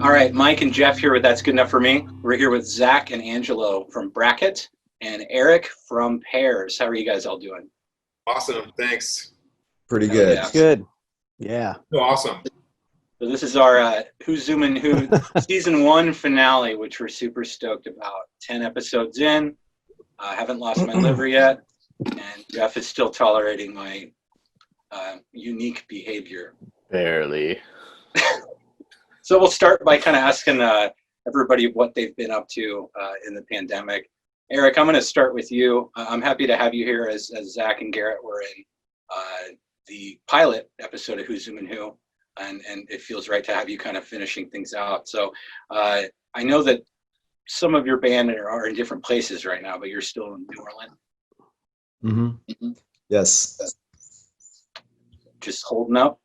All right, Mike and Jeff here with That's Good Enough for Me. We're here with Zack and Angelo from Bracket and Erich from PEARS. How are you guys all doing? Awesome, thanks. Pretty good. Yeah. Good. Yeah. So awesome. So this is our Who's Zoomin' Who season 1 finale, which we're super stoked about. 10 episodes in. Haven't lost my liver yet, and Jeff is still tolerating my unique behavior. Barely. So we'll start by kind of asking everybody what they've been up to in the pandemic. Erich, I'm going to start with you. I'm happy to have you here as Zack and Garrett were in the pilot episode of Who's Zoomin' Who, and it feels right to have you kind of finishing things out. So I know that some of your band are in different places right now, but you're still in New Orleans. Mm-hmm. Yes. Just holding up.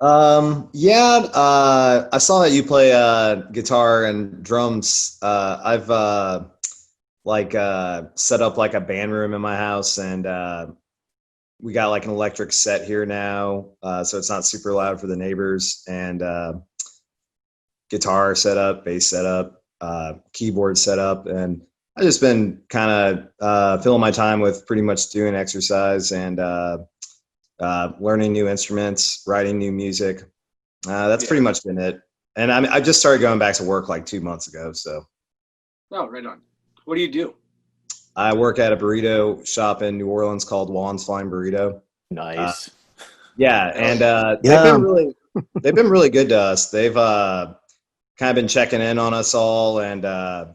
Yeah. I saw that you play guitar and drums. I've set up like a band room in my house, and we got like an electric set here now, so it's not super loud for the neighbors. And guitar set up, bass set up, keyboard set up, and I've just been kind of filling my time with pretty much doing exercise and learning new instruments, writing new music. That's pretty much been it. And I just started going back to work like 2 months ago. So. Oh, right on. What do you do? I work at a burrito shop in New Orleans called Juan's Fine Burrito. Nice. Yeah, and they've been really good to us. They've kind of been checking in on us all, and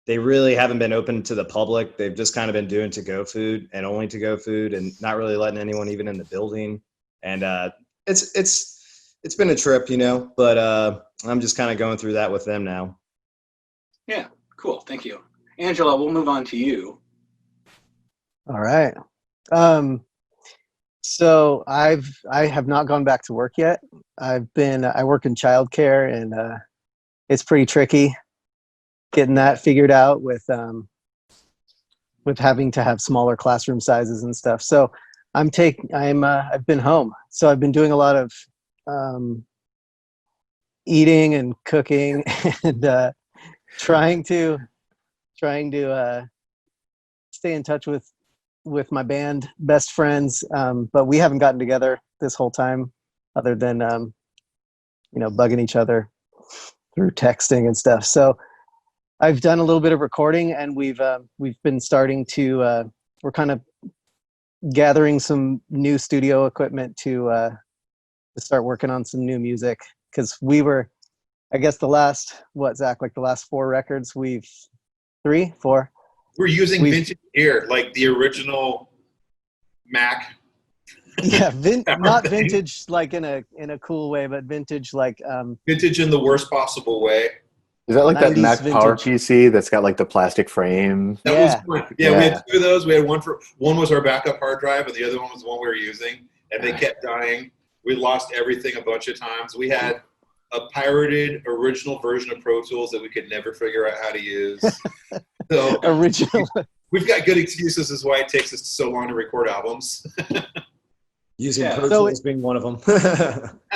they really haven't been open to the public. They've just kind of been doing to-go food and only to-go food, and not really letting anyone even in the building. And it's been a trip, you know. But I'm just kind of going through that with them now. Yeah, cool. Thank you, Angelo. We'll move on to you. All right. So I have not gone back to work yet. I work in childcare, and it's pretty tricky getting that figured out with having to have smaller classroom sizes and stuff. So I've been home. So I've been doing a lot of eating and cooking and trying to stay in touch with my band best friends, but we haven't gotten together this whole time other than bugging each other through texting and stuff. So I've done a little bit of recording, and we've been starting to we're kind of gathering some new studio equipment to start working on some new music, because we were, I guess, Zach, like the last 4 records, 4. We're using vintage gear, like the original Mac. Yeah, not vintage like in a cool way, but vintage like vintage in the worst possible way. Is that like that Mac vintage Power PC that's got like the plastic frame? That was fun. Yeah, we had 2 of those. We had one was our backup hard drive, and the other one was the one we were using, and they kept dying. We lost everything a bunch of times. We had a pirated original version of Pro Tools that we could never figure out how to use. So original. We've got good excuses as why it takes us so long to record albums. Using Pro Tools being one of them.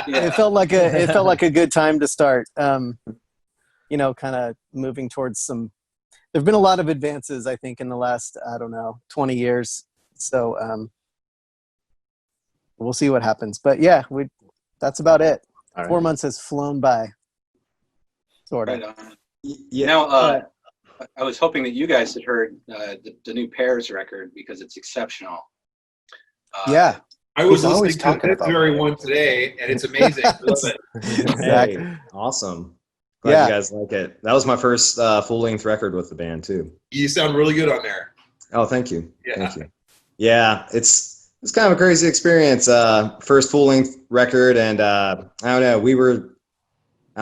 It felt like a good time to start. Kind of moving towards some. There've been a lot of advances, I think, in the last 20 years. So we'll see what happens. But yeah, that's about it. All 4 months has flown by. Sort of. Right on. Yeah. Now, I was hoping that you guys had heard the new PEARS record, because it's exceptional. Yeah. I was always talking about the very one today, and it's amazing. I love it. Exactly. Hey, awesome. Glad you guys like it. That was my first full-length record with the band too. You sound really good on there. Oh, thank you. Yeah. Thank you. Yeah, it's kind of a crazy experience. First full-length record, and I don't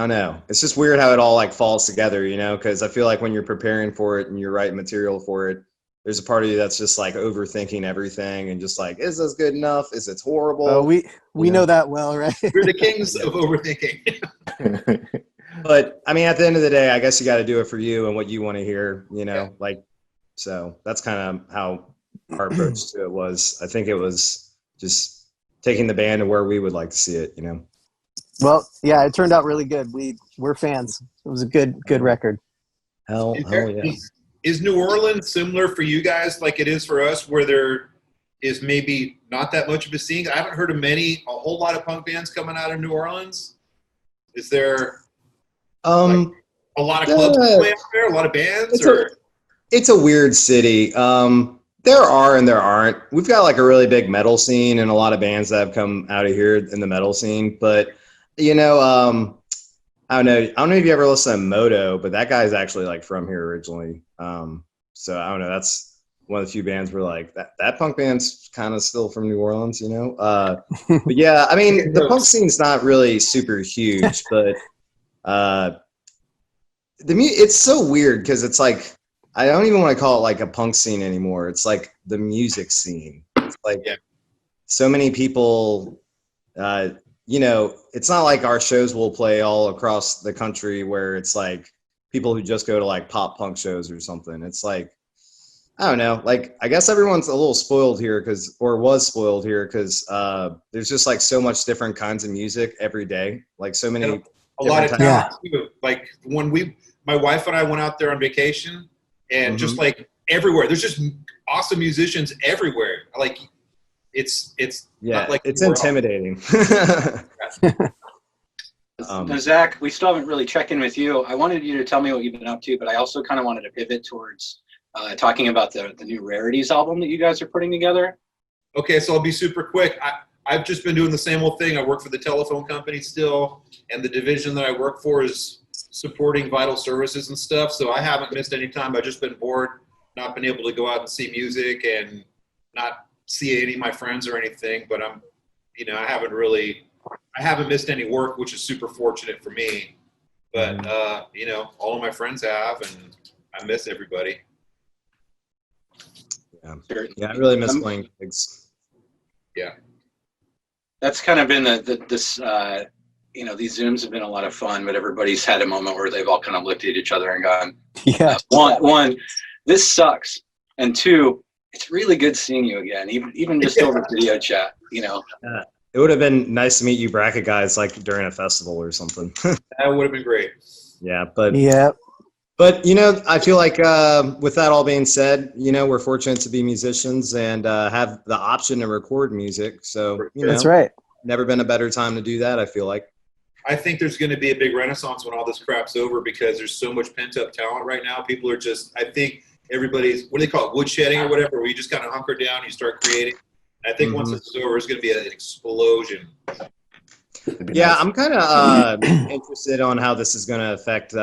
know. It's just weird how it all like falls together, you know, because I feel like when you're preparing for it and you're writing material for it, there's a part of you that's just like overthinking everything and just like, is this good enough? Is it horrible? Oh, we know that well, right? We're the kings of overthinking. But I mean, at the end of the day, I guess you got to do it for you and what you want to hear, you know, so that's kind of how our approach to it was. I think it was just taking the band to where we would like to see it, you know? Well, yeah, it turned out really good. We're fans. It was a good record. Hell yeah. Is New Orleans similar for you guys like it is for us, where there is maybe not that much of a scene? I haven't heard of a whole lot of punk bands coming out of New Orleans. Is there a lot of clubs playing out there, a lot of bands? It's a weird city. There are and there aren't. We've got like a really big metal scene and a lot of bands that have come out of here in the metal scene. But, you know, I don't know if you ever listen to Moto, but that guy's actually like from here originally. So I don't know. That's one of the few bands where like that punk band's kind of still from New Orleans, you know? But yeah, I mean, the punk scene's not really super huge, but it's so weird because it's like, I don't even want to call it like a punk scene anymore. It's like the music scene. It's like so many people, you know, it's not like our shows will play all across the country where it's like people who just go to like pop punk shows or something. It's like, I don't know, like I guess everyone's a little spoiled here was spoiled here because there's just like so much different kinds of music every day. Like so many. A lot of talent too. Like when my wife and I went out there on vacation, and just like everywhere, there's just awesome musicians everywhere. Like it's not like it's intimidating. Now, Zach, we still haven't really checked in with you. I wanted you to tell me what you've been up to, but I also kind of wanted to pivot towards talking about the new Rarities album that you guys are putting together. Okay, so I'll be super quick. I've just been doing the same old thing. I work for the telephone company still, and the division that I work for is supporting vital services and stuff. So I haven't missed any time. I've just been bored, not been able to go out and see music and not see any of my friends or anything. But I haven't missed any work, which is super fortunate for me. But, all of my friends have, and I miss everybody. Yeah, I really miss playing gigs. Yeah. That's kind of been this these Zooms have been a lot of fun, but everybody's had a moment where they've all kind of looked at each other and gone, one, this sucks. And two, it's really good seeing you again, even just over video chat, you know. It would have been nice to meet you bracket guys like during a festival or something. That would have been great. Yeah, but I feel like with that all being said, we're fortunate to be musicians and have the option to record music. So that's right. Never been a better time to do that, I feel like. I think there's going to be a big renaissance when all this crap's over because there's so much pent-up talent right now. People are I think everybody's, what do they call it, woodshedding or whatever, where you just kind of hunker down and you start creating. I think once this is over, it's going to be an explosion. Yeah, nice. I'm kind of interested on how this is going to affect, we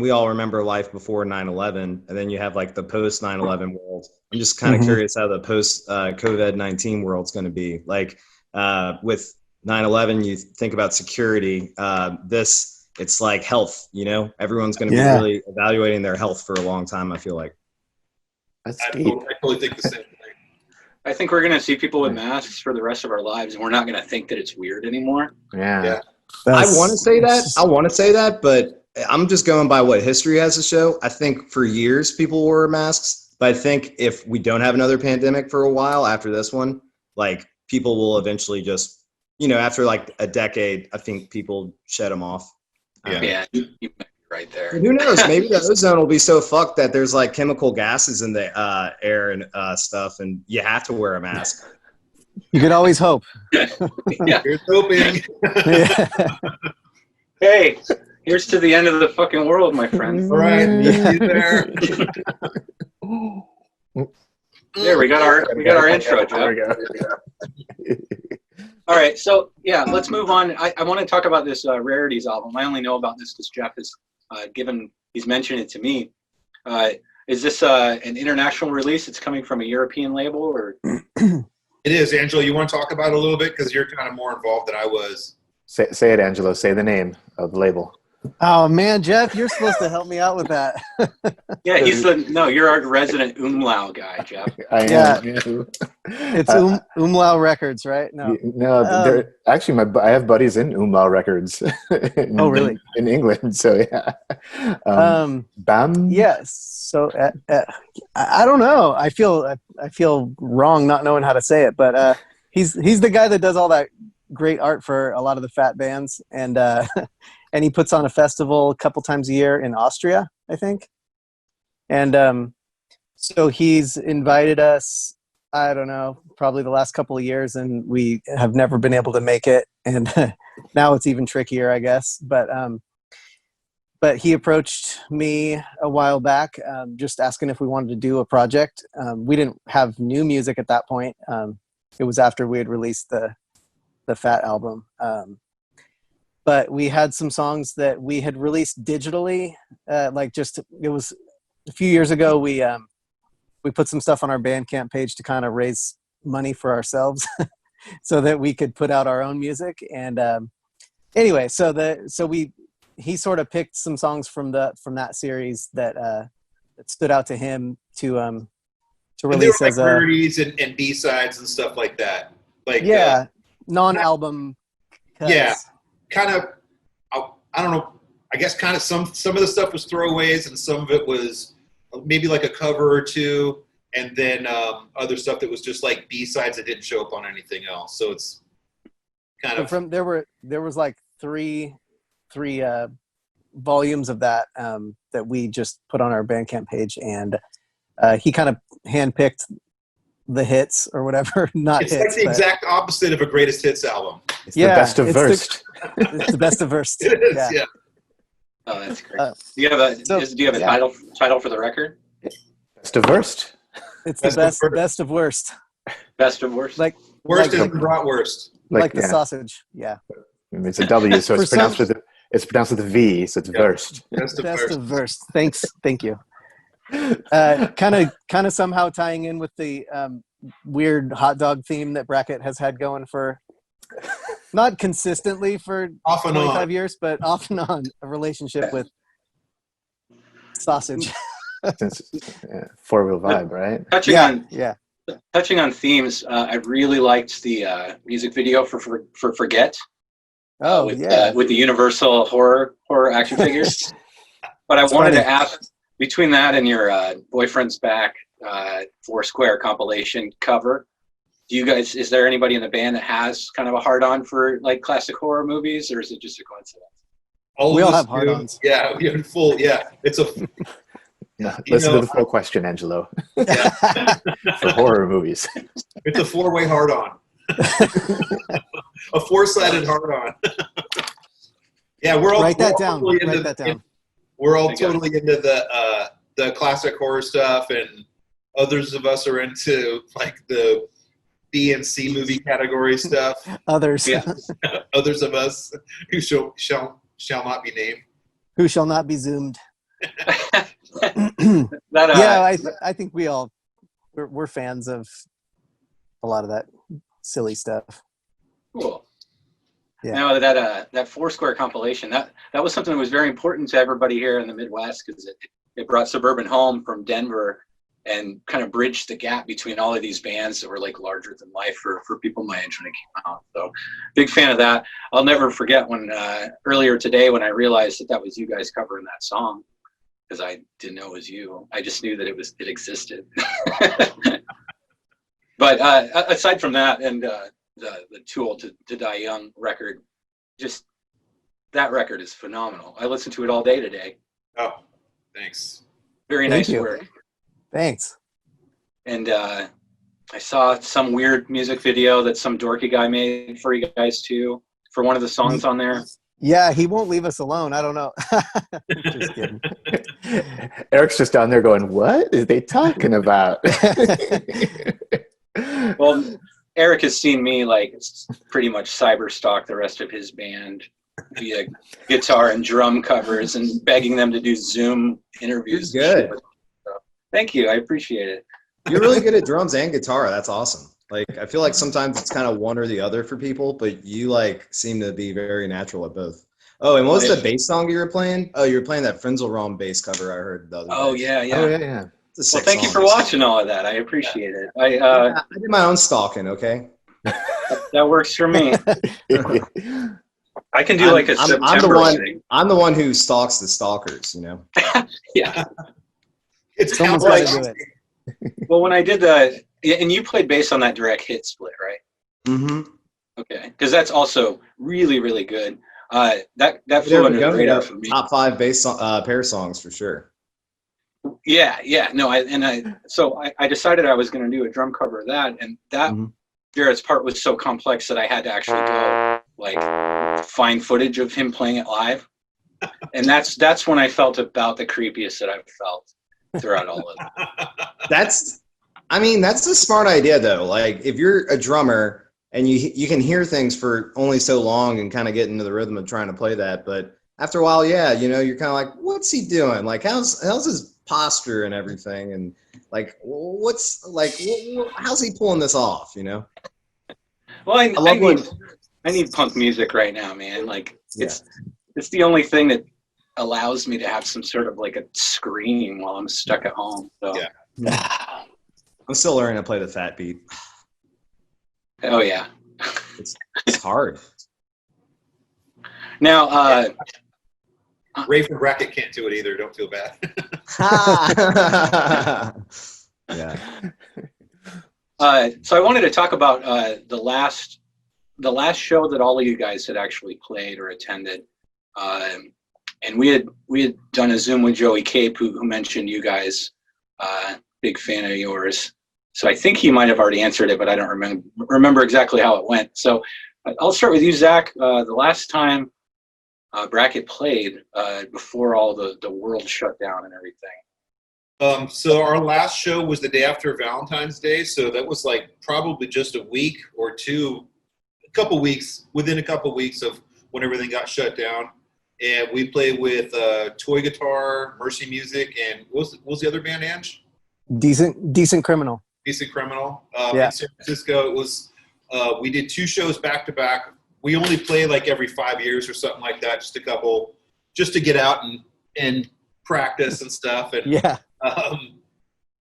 all remember life before 9/11, and then you have like the post 9/11 world. I'm just kind of curious how the post COVID-19 world's going to be. Like with 9/11, you think about security. It's like health. Everyone's going to be really evaluating their health for a long time. I feel like. I totally think the same thing. I think we're going to see people with masks for the rest of our lives, and we're not going to think that it's weird anymore. Yeah. I want to say that. But I'm just going by what history has to show. I think for years people wore masks, but I think if we don't have another pandemic for a while after this one, like people will eventually just, after like a decade, I think people shed them off. Yeah, you might be right there. Who knows? Maybe the ozone will be so fucked that there's like chemical gases in the air and stuff, and you have to wear a mask. You can always hope. Yeah. Here's hoping. Hey, here's to the end of the fucking world, my friend. All right. There. There, we got our intro, Joe. There we go. All right, so yeah, let's move on. I want to talk about this Rarities album. I only know about this because Jeff has he's mentioned it to me. Is this an international release? It's coming from a European label, or? It is. Angelo, you want to talk about it a little bit because you're kind of more involved than I was. Say it, Angelo. Say the name of the label. Oh man, Jeff, you're supposed to help me out with that. Yeah, you're our resident umlau guy, Jeff. I am. Yeah. It's Umlau Records, right? No, actually, I have buddies in Umlau Records. Oh, really? In England, so yeah. BAM. Yes. So I don't know. I feel wrong not knowing how to say it, but he's the guy that does all that great art for a lot of the fat bands, and and he puts on a festival a couple times a year in Austria, I think. And so he's invited us, I don't know, probably the last couple of years, and we have never been able to make it. And now it's even trickier, I guess. But he approached me a while back, just asking if we wanted to do a project. We didn't have new music at that point. It was after we had released the Fat album. But we had some songs that we had released digitally. It was a few years ago. We put some stuff on our Bandcamp page to kind of raise money for ourselves, so that we could put out our own music. And anyway, he sort of picked some songs from that series that stood out to him to release as rarities and B-sides and stuff like that. Non-album cuts. Yeah, kind of. I don't know. I guess kind of some of the stuff was throwaways, and some of it was maybe like a cover or two, and then other stuff that was just like B-sides that didn't show up on anything else. So it's kind of there was like three volumes of that that we just put on our Bandcamp page, and he kind of handpicked the hits or whatever. It's like the exact opposite of a greatest hits album. It's the best of Verst. It's the best of Verst. It is, yeah. Oh, that's great. Do you have a title for the record? Best of Verst. It's the best of worst. Best of worst. Like worst is bratwurst. Like the sausage. Yeah. I mean, it's a W, so it's pronounced with a V, so it's Verst. Best of Verst. Thank you. Kind of somehow tying in with the weird hot dog theme that Bracket has had going for not consistently for off and 25 on. years, but off and on, a relationship with sausage. Four-wheel vibe, right? Touching on themes, I really liked the music video for Forget. With the Universal horror action figures. But I wanted to ask, between that and your Boyfriend's Back Foursquare compilation cover, is there anybody in the band that has kind of a hard-on for like classic horror movies, or is it just a coincidence? We all have hard-ons. Yeah, we have full. Yeah, it's a. Listen to the full question, Angelo. For horror movies, it's a four-way hard-on. A four-sided hard-on. Yeah, we're all write that down. We're all totally into the classic horror stuff, and others of us are into like the B and C movie category stuff. Others, others of us who shall not be named, who shall not be zoomed. I think we're fans of a lot of that silly stuff. Cool. Yeah. Now that Foursquare compilation, that was something that was very important to everybody here in the Midwest, because it brought Suburban home from Denver and kind of bridged the gap between all of these bands that were like larger than life for people my age when it came out. So big fan of that. I'll never forget when earlier today when I realized that was you guys covering that song, because I didn't know it was you. I just knew that it existed. But aside from that, and the Too Old to Die Young record, just that record is phenomenal. I listened to it all day today. Oh, thanks. Very nice work. Thanks. And I saw some weird music video that some dorky guy made for you guys too, for one of the songs on there. Yeah, he won't leave us alone. I don't know. Just kidding. Eric's just down there going, "What are they talking about?" Well, Erich has seen me like pretty much cyberstalk the rest of his band via guitar and drum covers and begging them to do Zoom interviews. Good. So, thank you. I appreciate it. You're really good at drums and guitar. That's awesome. Like, I feel like sometimes it's kind of one or the other for people, but you like seem to be very natural at both. Oh, and what was the bass song you were playing? Oh, you were playing that Frenzel Rom bass cover I heard the other day. Oh, yeah. Well, thank you for watching all of that. I appreciate it. I did my own stalking, okay? That works for me. I can do like a September thing. I'm the one who stalks the stalkers, you know? Yeah. It's someone's got to do it. Well, when I did and you played bass on that direct hit split, right? Mm-hmm. Okay, because that's also really, really good. That There flew we under the go. radar for me. Top 5 pair songs for sure. Yeah. No, I decided I was going to do a drum cover of that, and that Garrett's part was so complex that I had to actually go like find footage of him playing it live, and that's when I felt about the creepiest that I've felt throughout all of it. That's a smart idea though. Like if you're a drummer and you can hear things for only so long and kind of get into the rhythm of trying to play that, but after a while, yeah, you know, you're kind of like, what's he doing? Like how's his posture and everything, and like what's like how's he pulling this off? You know. Well, I need punk music right now, man. Like it's the only thing that allows me to have some sort of like a scream while I'm stuck at home. So. Yeah. I'm still learning to play the fat beat. Oh yeah. It's hard. Now, Ray from Bracket can't do it either. Don't feel bad. Yeah. So I wanted to talk about the last show that all of you guys had actually played or attended, and we had done a Zoom with Joey Cape, who mentioned you guys. Big fan of yours. So I think he might have already answered it, but I don't remember exactly how it went. So I'll start with you, Zach. The last time Bracket played before all the world shut down and everything. So our last show was the day after Valentine's Day. So that was like probably just a week or two, within a couple weeks of when everything got shut down. And we played with Toy Guitar, Mercy Music, and what was the other band, Ange? Decent Criminal. Decent Criminal. Yeah. In San Francisco, it was. We did 2 shows back to back. We only play like every 5 years or something like that. Just a couple, just to get out and practice and stuff. And yeah.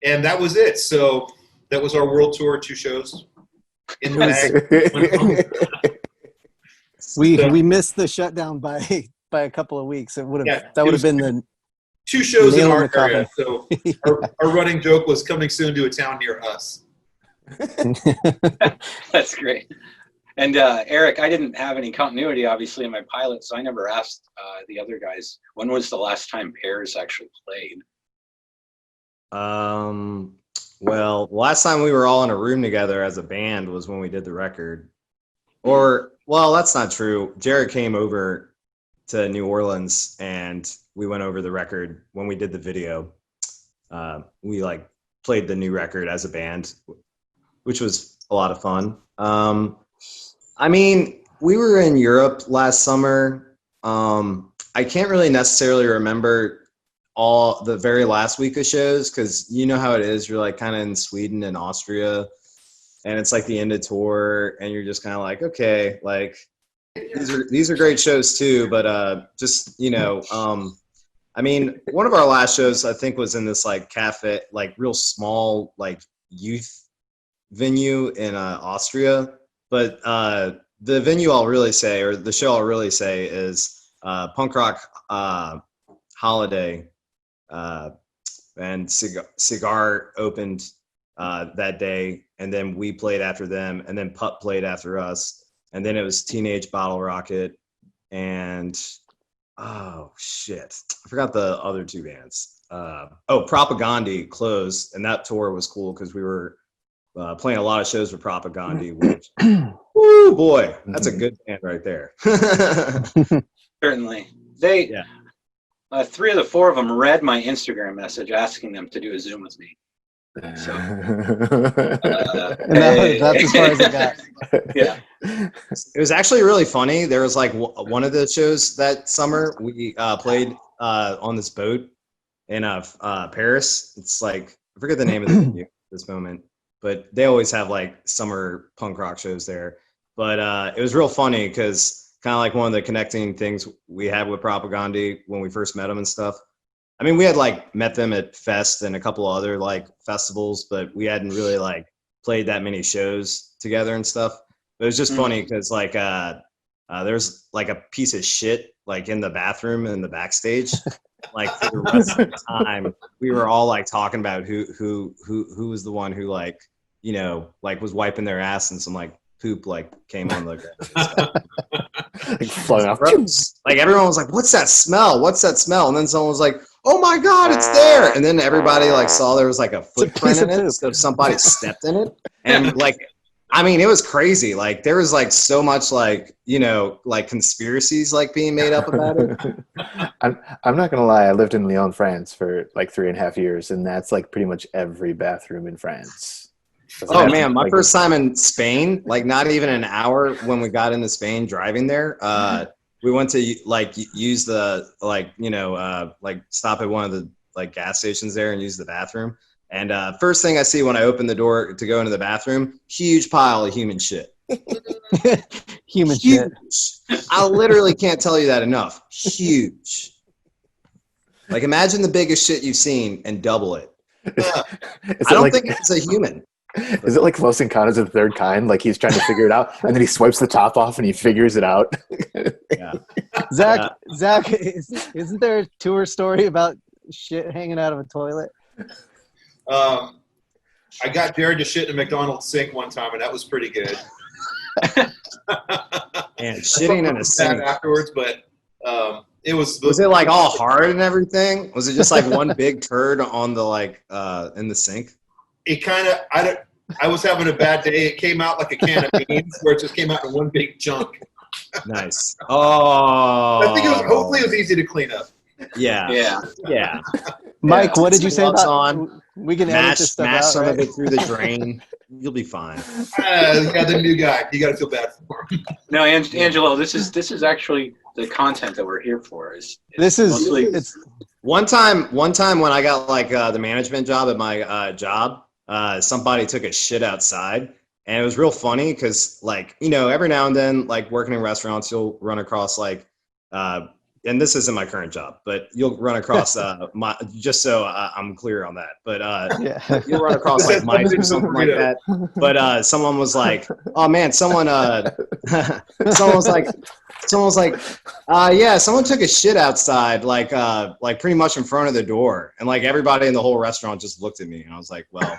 And that was it. So that was our world tour. 2 shows in the bag. We missed the shutdown by a couple of weeks. It would have that would have been the 2 shows in our coffin. area. So our running joke was coming soon to a town near us. That's great. And Erich, I didn't have any continuity, obviously, in my pilot, so I never asked the other guys, when was the last time Pairs actually played? Well, last time we were all in a room together as a band was when we did the record. Or, well, that's not true. Jared came over to New Orleans and we went over the record when we did the video. We like played the new record as a band, which was a lot of fun. I mean, we were in Europe last summer. I can't really necessarily remember all the very last week of shows because you know how it is. You're like kind of in Sweden and Austria, and it's like the end of tour, and you're just kind of like, okay, like these are great shows too, but just you know, I mean, one of our last shows I think was in this like cafe, like real small like youth venue in Austria. But the venue I'll really say, or the show I'll really say, is Punk Rock Holiday, and Cigar opened that day, and then we played after them, and then Pup played after us, and then it was Teenage Bottle Rocket, and oh shit, I forgot the other 2 bands. Propagandhi closed, and that tour was cool because we were playing a lot of shows with Propagandhi, which, woo boy, that's a good band right there. Certainly. 3 of the 4 of them read my Instagram message asking them to do a Zoom with me. So, that's as far as it got. Yeah. It was actually really funny. There was like one of the shows that summer we played on this boat in Paris. It's like, I forget the name of the venue at this moment, but they always have like summer punk rock shows there. But it was real funny because kind of like one of the connecting things we had with Propagandhi when we first met them and stuff. I mean, we had like met them at Fest and a couple of other like festivals, but we hadn't really like played that many shows together and stuff. But it was just funny because like there's like a piece of shit like in the bathroom in the backstage. Like for the rest of the time, we were all like talking about who was the one who like, you know, like was wiping their ass in some like poop like came on the ground and stuff. Like flung off. Gross. Like everyone was like, "What's that smell? What's that smell?" And then someone was like, "Oh my God, it's there!" And then everybody like saw there was like a footprint in it, so somebody stepped in it, and like, I mean, it was crazy. Like there was like so much like like conspiracies like being made up about it. I'm not gonna lie. I lived in Lyon, France for like 3.5 years, and that's like pretty much every bathroom in France. Oh man, my first time in Spain, like not even an hour when we got into Spain driving there, we went to like use the like stop at one of the like gas stations there and use the bathroom. And first thing I see when I open the door to go into the bathroom, huge pile of human shit. Human Huge. shit. I literally can't tell you that enough. Huge. Like imagine the biggest shit you've seen and double it. I don't think it's a human. Is it like Close Encounters of the Third Kind? Like he's trying to figure it out, and then he swipes the top off and he figures it out. Yeah. Zach, isn't there a tour story about shit hanging out of a toilet? I got Jared to shit in a McDonald's sink one time, and that was pretty good. And shitting in a sink afterwards, but it was. Was it like all hard and everything? Was it just like one big turd on the like in the sink? It kind of. I was having a bad day. It came out like a can of beans, where it just came out in one big chunk. Nice. Oh. I think it was. Hopefully, it was easy to clean up. Yeah. Mike, what did you say Gloves about? on. We can edit this stuff Smash out, some right? of it through the drain. You'll be fine. Yeah, the new guy. You got to feel bad for him. No, Angelo, this is actually the content that we're here for. This is mostly- it's One time when I got like the management job at my job, somebody took a shit outside, and it was real funny because like every now and then like working in restaurants you'll run across like and this isn't my current job, but you'll run across my just so I'm clear on that. But yeah. you'll run across like mice or something like that. But someone was like, "Oh man, someone was like, yeah, someone took a shit outside, like pretty much in front of the door," and like everybody in the whole restaurant just looked at me, and I was like, "Well,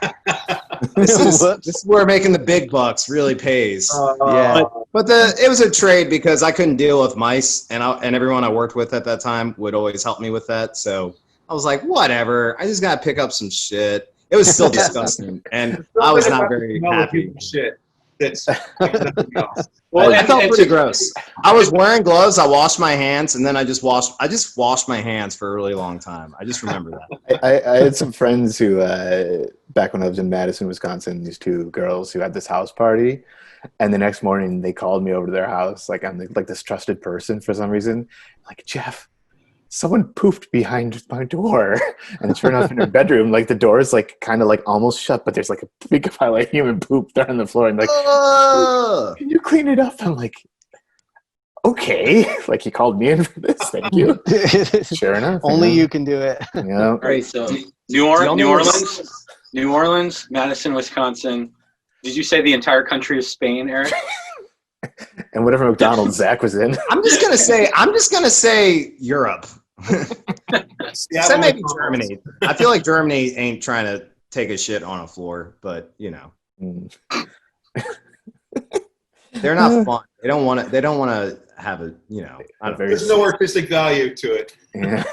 this is where making the big bucks really pays." Yeah. But it was a trade because I couldn't deal with mice, and everyone I worked with at that time would always help me with that. So I was like, whatever, I just gotta pick up some shit. It was still disgusting, and I was not very happy. Shit. That's like nothing else. Well, I felt pretty gross. I was wearing gloves. I washed my hands, and then I just washed my hands for a really long time. I just remember that. I had some friends who, back when I was in Madison, Wisconsin, these two girls who had this house party, and the next morning they called me over to their house, like I'm like this trusted person for some reason. Like, Jeff, someone poofed behind my door, and sure enough, in her bedroom, like the door is like kind of like almost shut, but there's like a big pile of human poop there on the floor. And like, can you clean it up? I'm like, okay. Like he called me in for this. Thank you. Sure enough. Only you can do it. Yeah. All right, so New Orleans, Madison, Wisconsin. Did you say the entire country is Spain, Eric? And whatever McDonald's Zack was in. I'm just gonna say Europe. Except maybe Germany. I feel like Germany ain't trying to take a shit on a floor, but they're not fun. They don't want to have a There's no artistic value to it. Yeah.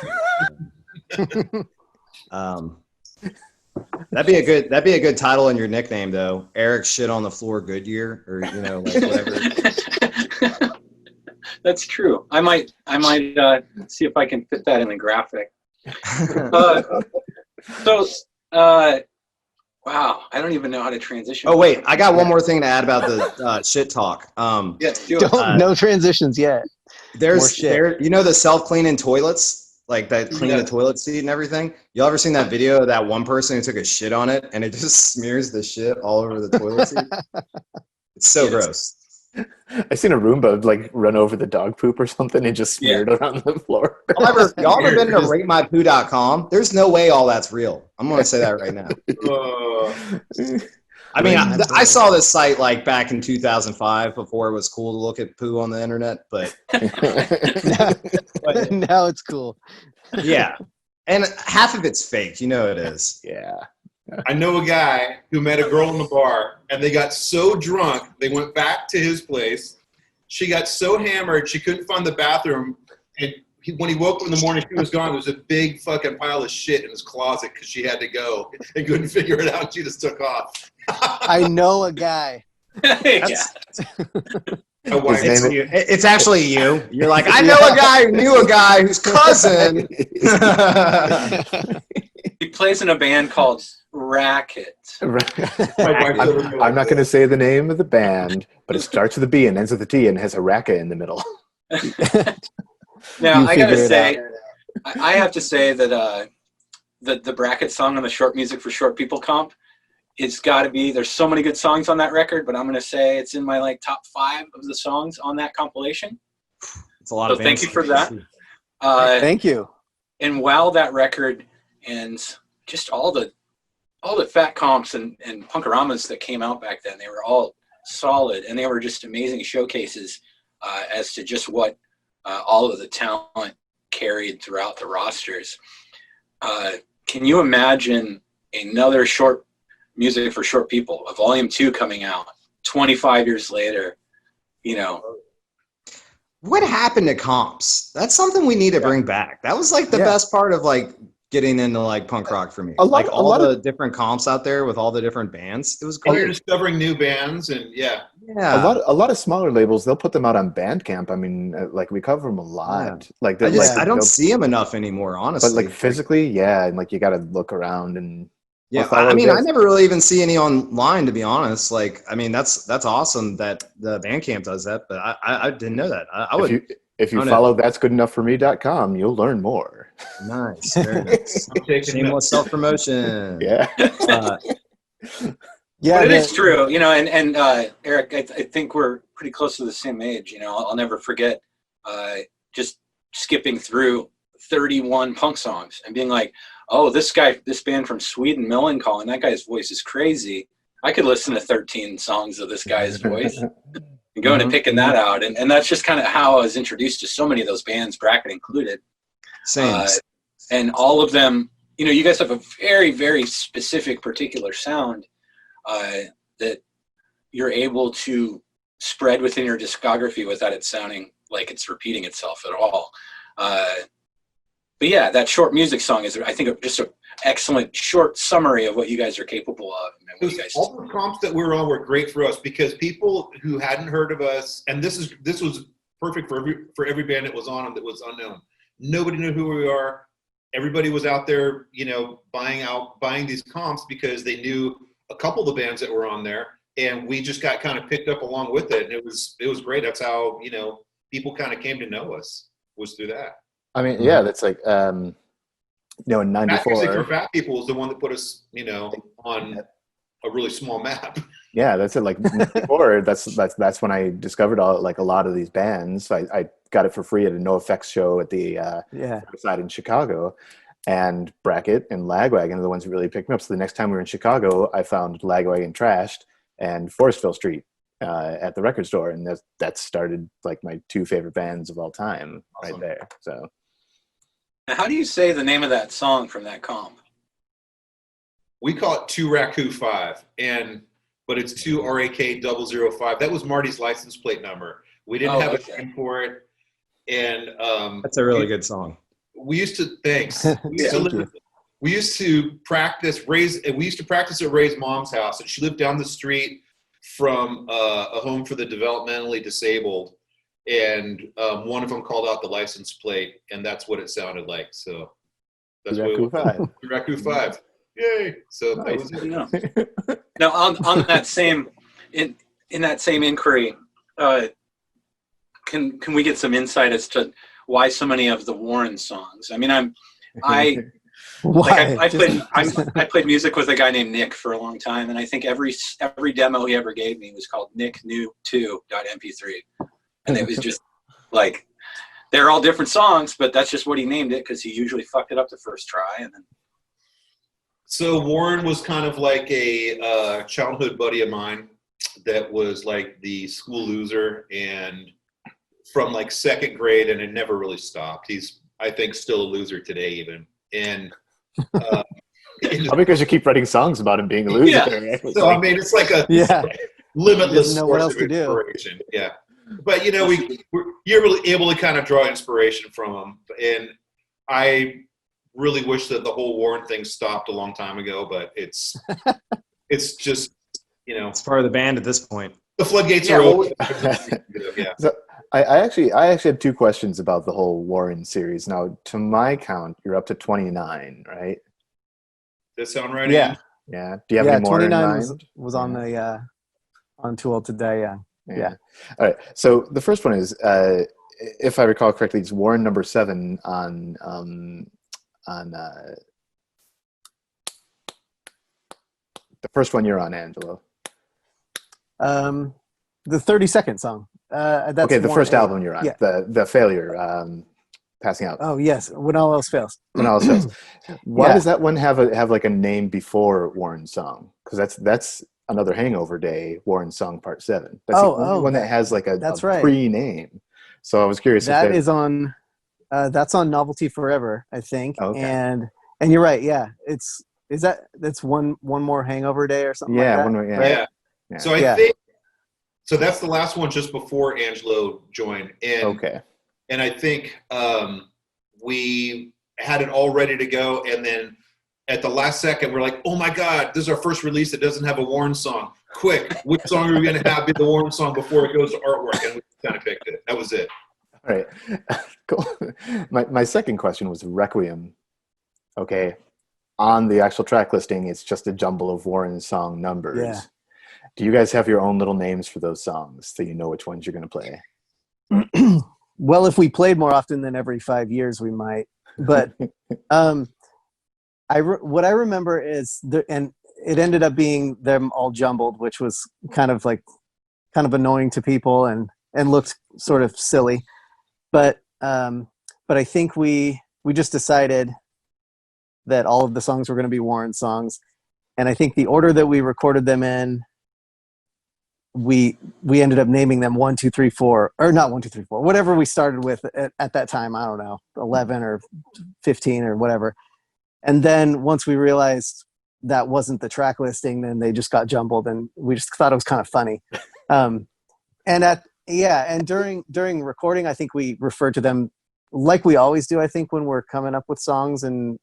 That'd be a good title in your nickname though. Erich shit on the floor Goodyear, or like whatever. That's true. I might see if I can fit that in the graphic. Wow, I don't even know how to transition. Oh wait, I got one more thing to add about the shit talk. Yes, No transitions yet. There's the self-cleaning toilets, like that clean the toilet seat and everything. Y'all ever seen that video of that one person who took a shit on it and it just smears the shit all over the toilet seat? It's so gross. I seen a Roomba like run over the dog poop or something and just smeared it on the floor. Y'all ever been to ratemypoo.com? There's no way all that's real. I'm gonna say that right now. I mean, I saw this site like back in 2005 before it was cool to look at poo on the internet, but now it's cool. Yeah, and half of it's fake. You know it is. Yeah. I know a guy who met a girl in the bar, and they got so drunk, they went back to his place. She got so hammered, she couldn't find the bathroom. And when he woke up in the morning, she was gone. There was a big fucking pile of shit in his closet because she had to go and couldn't figure it out. She just took off. I know a guy. Yeah. My wife- It's actually you. You're like, I know a guy who knew a guy whose cousin. He plays in a band called Racket. my wife's over there like I'm not going to say the name of the band, but it starts with a B and ends with a T and has a racket in the middle. Now, You I gotta figure it say, I have to say that the Bracket song on the Short Music for Short People comp, it's got to be. There's so many good songs on that record, but I'm gonna say it's in my like top 5 of the songs on that compilation. It's a lot So of thank you for that. Thank you. And while that record and just all the fat comps and punkaramas that came out back then, they were all solid, and they were just amazing showcases as to just what all of the talent carried throughout the rosters. Can you imagine another Short Music for Short People, a volume 2 coming out 25 years later? You know, What happened to comps? That's something we need to bring back. That was like the Yeah. best part of like getting into like punk rock for me. A lot- like a all lot the of- different comps out there with all the different bands. It was Oh, you're great. discovering new bands, and yeah. Yeah. A lot of smaller labels, they'll put them out on Bandcamp. I mean, like we cover them a lot. Like I just like, I don't they'll- see them enough anymore, honestly. But like physically, yeah, and like you got to look around and Yeah, Well, follow I mean, I this. never really even see any online, to be honest. Like, I mean, that's awesome that the Bandcamp does that, but I didn't know that. I would. if you own it. follow that's good enough for me.com, you'll learn more. Nice, very nice. I'm taking Shameless self promotion. Yeah. Yeah, but it is true, you know, and Eric, I think we're pretty close to the same age. You know, I'll never forget just skipping through 31 punk songs and being like, oh, this band from Sweden, Millencolin, that guy's voice is crazy. I could listen to 13 songs of this guy's voice and going and picking that out. And that's just kind of how I was introduced to so many of those bands, Bracket included. Same. And all of them, you know, you guys have a very, very specific, particular sound that you're able to spread within your discography without it sounding like it's repeating itself at all. But yeah, that Short Music song is, I think, just an excellent short summary of what you guys are capable of. And what you guys all the comps that we were on were great for us because people who hadn't heard of us, and this was perfect for every band that was on that was unknown. Nobody knew who we are. Everybody was out there, you know, buying these comps because they knew a couple of the bands that were on there, and we just got kind of picked up along with it, and it was great. That's how, you know, people kind of came to know us, was through that. I mean, yeah, that's like, in Fat Music for 94. Fat People was the one that put us, you know, on a really small map. Yeah, that's it. Like 94, that's when I discovered a lot of these bands. I got it for free at a No Effects show at the side in Chicago, and Bracket and Lagwagon are the ones who really picked me up. So the next time we were in Chicago, I found Lagwagon Trashed and Forestville Street at the record store, and that started like my 2 favorite bands of all time. Awesome. Right there. So Now, how do you say the name of that song from that comp? We call it 2 Raku 5, but it's 2 RAK005. That was Marty's license plate number. We didn't have a name for it, and That's a really good song. we used to we used to practice at Ray's mom's house, and she lived down the street from a home for the developmentally disabled, and one of them called out the license plate, and that's what it sounded like. So that's what Raku 5. Raku 5. Yay! So that Nice. was Good to know. Now, on that same in that same inquiry, can we get some insight as to why so many of the Warren songs? I mean, I played music with a guy named Nick for a long time, and I think every demo he ever gave me was called nicknew2.mp3, and it was just like they're all different songs, but that's just what he named it because he usually fucked it up the first try, and then. So Warren was kind of like a childhood buddy of mine that was like the school loser, and from like 2nd grade, and it never really stopped. He's, I think, still a loser today even. And Probably because you keep writing songs about him being a loser. Yeah. Right? It's So like- I mean, it's like a Yeah. limitless Doesn't know what source else of to do. inspiration. Yeah, but you know, you're really able to kind of draw inspiration from him, and I really wish that the whole Warren thing stopped a long time ago, but it's just, you know, It's part of the band at this point. the floodgates Yeah, are well, open. Yeah. So I actually had two questions about the whole Warren series. Now, to my count, you're up to 29, right? Does that sound right? Yeah. Ian? Yeah. Do you have Yeah, any more in 29 mind? was on the on Too Old to Die. Yeah. Yeah. All right. So the first one is, if I recall correctly, it's Warren number 7 on the first one you're on, Angelo. The 32nd song. That's Okay, the Warren first 8. album you're on, Yeah. the Failure, Passing Out. Oh yes, When All Else Fails. When all else fails. Why Yeah. does that one have like a name before Warren's song? Because that's another Hangover Day, Warren's song Part 7. That's the only one that has like a that's right. pre-name. So I was curious. That is on. That's on Novelty Forever, I think. Okay. And you're right. Yeah, that's one more Hangover Day or something. Yeah, like that, one more. Yeah. right? Yeah. So I Yeah. think that's the last one just before Angelo joined, and Okay. and I think we had it all ready to go, and then at the last second we're like, oh my god, this is our first release that doesn't have a Warren song. Quick, which song are we going to have be the Warren song before it goes to artwork? And we kind of picked it. That was it. All right. Cool. My second question was Requiem. Okay. On the actual track listing, it's just a jumble of Warren's song numbers. Yeah. Do you guys have your own little names for those songs so you know which ones you're going to play? Well, if we played more often than every 5 years, we might. But what I remember is and it ended up being them all jumbled, which was kind of annoying to people and looked sort of silly. But I think we just decided that all of the songs were going to be Warren songs, and I think the order that we recorded them in, we ended up naming them 1, 2, 3, 4, or not 1, 2, 3, 4, whatever we started with at that time. I don't know, 11 or 15 or whatever. And then once we realized that wasn't the track listing, then they just got jumbled, and we just thought it was kind of funny. And during recording, I think we referred to them like we always do. I think when we're coming up with songs and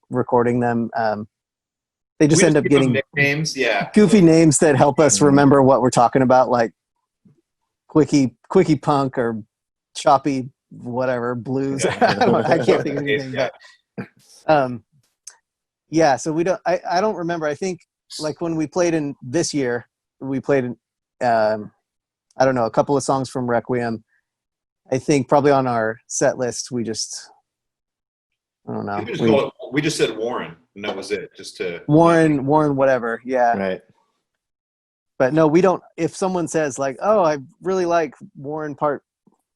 recording them, they just end up getting nicknames, yeah, goofy names that help us remember what we're talking about, like quickie punk or choppy whatever blues. I can't think of anything. But yeah, so we don't. I don't remember. I think like when we played in this year, we played in I don't know, a couple of songs from Requiem. I think probably on our set list we just, I don't know. We just said Warren, and that was it. Just to Warren, whatever. Yeah. Right. But no, we don't. If someone says like, "Oh, I really like Warren Part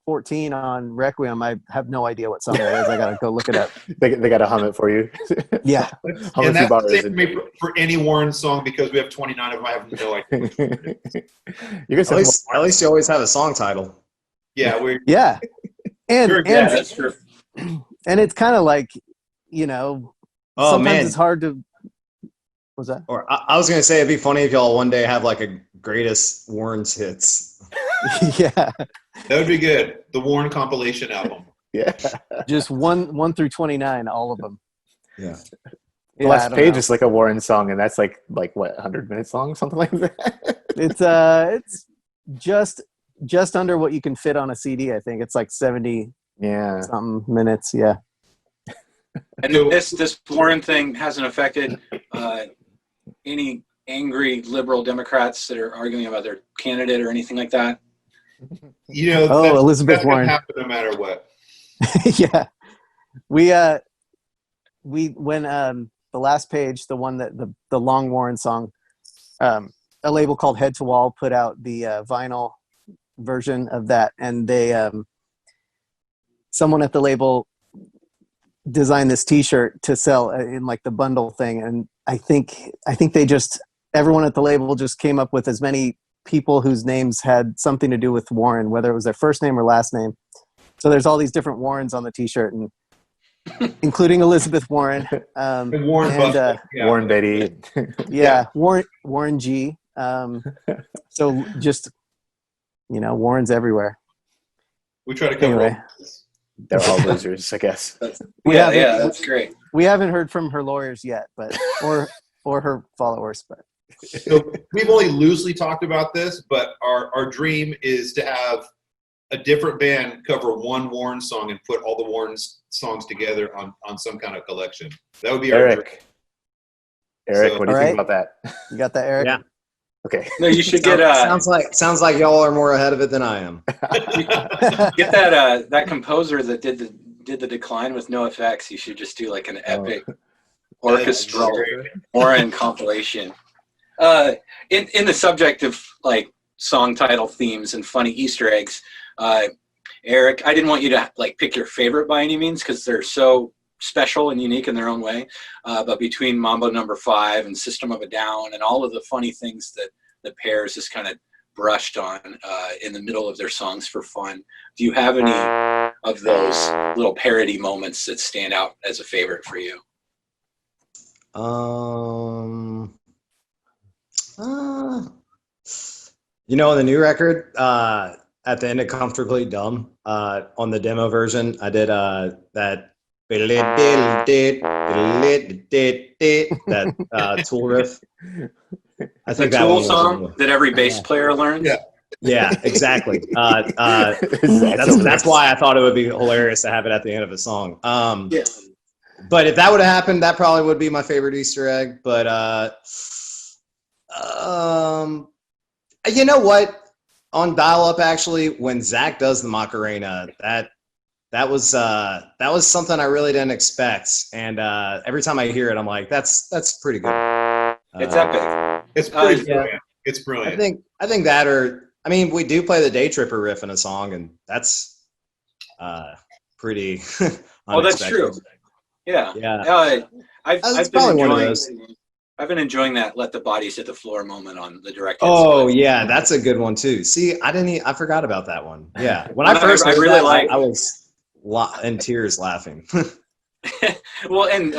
14 on Requiem," I have no idea what song that is. I gotta go look it up. They got to hum it for you. Yeah. And that's the same for me for any Warren song, because we have 29 of them. I have no idea. You guys At least you always have a song title. Yeah, we're Yeah. And that's true. and it's kind of like, you know, Oh sometimes man! it's hard to. What's that? Or I was gonna say it'd be funny if y'all one day have like a greatest Warren's hits. Yeah. that would be good. The Warren compilation album. Yeah. Just 1 through 29, all of them. Yeah. The last page is like a Warren song, and that's like what, 100 minutes long, something like that. It's just under what you can fit on a CD. I think it's like 70 something minutes. Yeah. And this Warren thing hasn't affected any angry liberal Democrats that are arguing about their candidate or anything like that. You know, Elizabeth that's Warren. gonna happen no matter what. Yeah. We when the last page, the one that the long Warren song, a label called Head to Wall put out the vinyl version of that, and they someone at the label designed this T-shirt to sell in like the bundle thing, and I think they just, everyone at the label just came up with as many people whose names had something to do with Warren, whether it was their first name or last name. So there's all these different Warrens on the T-shirt, and including Elizabeth Warren. And Warren and, Buffett. Yeah. Warren Beatty. yeah, Warren G. So just, Warren's everywhere. We try to cover Anyway. all this. They're all losers, I guess. That's great. We haven't heard from her lawyers yet, but or her followers, but So we've only loosely talked about this, but our dream is to have a different band cover one Warren song and put all the Warren songs together on some kind of collection. That would be our dream. Eric, So- what do you All think right. about that? you got that, Eric? Yeah. Okay. No, you should get sounds like y'all are more ahead of it than I am. get that composer that did the Decline with no effects. You should just do like an epic orchestral Warren compilation. In the subject of like song title themes and funny Easter eggs, Eric, I didn't want you to like pick your favorite by any means because they're so special and unique in their own way. But between Mambo No. 5 and System of a Down and all of the funny things that the Pairs has kind of brushed on in the middle of their songs for fun, do you have any of those little parody moments that stand out as a favorite for you? On the new record, at the end of Comfortably Dumb, on the demo version, I did that that Tool riff. I The think that Tool one was song that every bass player learns? Yeah, exactly. That's why I thought it would be hilarious to have it at the end of a song. But if that would have happened, that probably would be my favorite Easter egg. But you know what? On Dial Up, actually, when Zack does the Macarena, that was something I really didn't expect. And every time I hear it, I'm like, that's pretty good. It's epic. It's pretty brilliant. It's brilliant. I think that, or I mean, we do play the Day Tripper riff in a song, and that's pretty. Oh, that's true. Yeah. I've been probably one of those. I've been enjoying that "Let the Bodies Hit the Floor" moment on the direct. Oh yeah, that's a good one too. See, I forgot about that one. Yeah, when I first I heard really that, like. I was in tears laughing. Well, and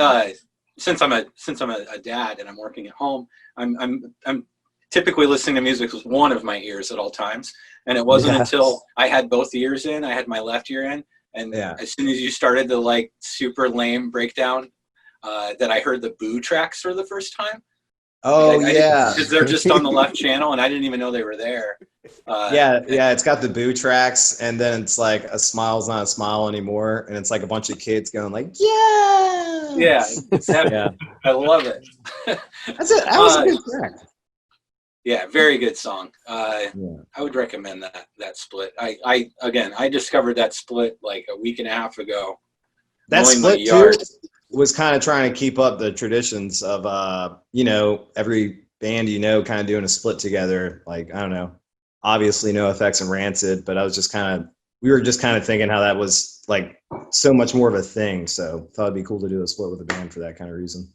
since I'm a dad and I'm working at home, I'm typically listening to music with one of my ears at all times, and it wasn't until I had both ears in, I had my left ear in, and as soon as you started the like super lame breakdown, that I heard the Boo tracks for the first time. Because they're just on the left channel, and I didn't even know they were there. It's got the Boo tracks, and then it's like a smile's not a smile anymore, and it's like a bunch of kids going like, it's epic. I love it. That's it. That was a good track. Yeah, very good song. I would recommend that split. I discovered that split like a week and a half ago. That split too was kind of trying to keep up the traditions of every band kind of doing a split together. Like, I don't know, obviously No Effects and Rancid, but we were just kind of thinking how that was like so much more of a thing. So thought it'd be cool to do a split with a band for that kind of reason.